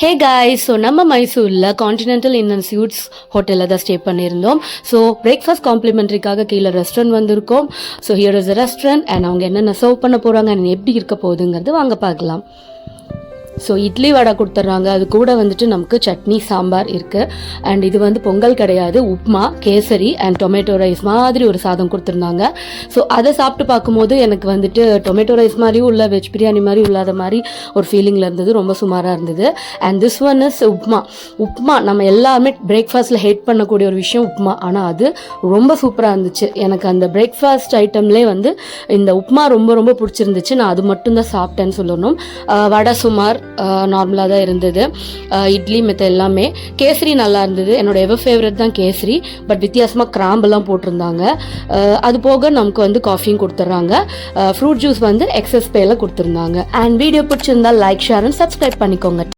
Hey guys, so நம்ம மைசூரில் continental in and sweets ஹோட்டலில் தான் ஸ்டே பண்ணியிருந்தோம். ஸோ பிரேக்ஃபாஸ்ட் காம்ப்ளிமெண்ட்ரிக்காக கீழே ரெஸ்டாரண்ட் வந்திருக்கோம். So here is a restaurant and அவங்க என்னென்ன சர்வ் பண்ண போகிறாங்க அண்ட் எப்படி இருக்க போகுதுங்கிறது வாங்க பார்க்கலாம். ஸோ இட்லி வடை கொடுத்துட்றாங்க. அது கூட வந்துட்டு நமக்கு சட்னி சாம்பார் இருக்குது. அண்ட் இது வந்து பொங்கல் கிடையாது, upma, kesari and tomato rice மாதிரி ஒரு சாதம் கொடுத்துருந்தாங்க. ஸோ அதை சாப்பிட்டு பார்க்கும்போது எனக்கு வந்துட்டு டொமேட்டோ ரைஸ் மாதிரியும் இல்லை, வெஜ் பிரியாணி மாதிரி இல்லாத மாதிரி ஒரு ஃபீலிங்கில் இருந்தது. ரொம்ப சுமாராக இருந்தது. And this one is upma நம்ம எல்லாருமே பிரேக்ஃபாஸ்ட்டில் ஹேட் பண்ணக்கூடிய ஒரு விஷயம் உப்மா. ஆனால் அது ரொம்ப சூப்பராக இருந்துச்சு. எனக்கு அந்த பிரேக்ஃபாஸ்ட் ஐட்டம்லேயே வந்து இந்த உப்மா ரொம்ப ரொம்ப பிடிச்சிருந்துச்சு. நான் அது மட்டும்தான் சாப்பிட்டேன்னு சொல்லணும். வடை சுமார் நார்மலாக தான் இருந்தது. இட்லி மெத்த எல்லாமே. கேசரி நல்லா இருந்தது. என்னோட எவர் ஃபேவரட் தான் கேசரி. பட் வித்தியாசமாக கிராம்பெல்லாம் போட்டிருந்தாங்க. அது போக நமக்கு வந்து காஃபியும் கொடுத்துட்றாங்க. ஃப்ரூட் ஜூஸ் வந்து எக்ஸஸ் பேல கொடுத்துருந்தாங்க. அண்ட் வீடியோ பிடிச்சிருந்தா லைக், ஷேர் அண்ட் சப்ஸ்கிரைப் பண்ணிக்கோங்க.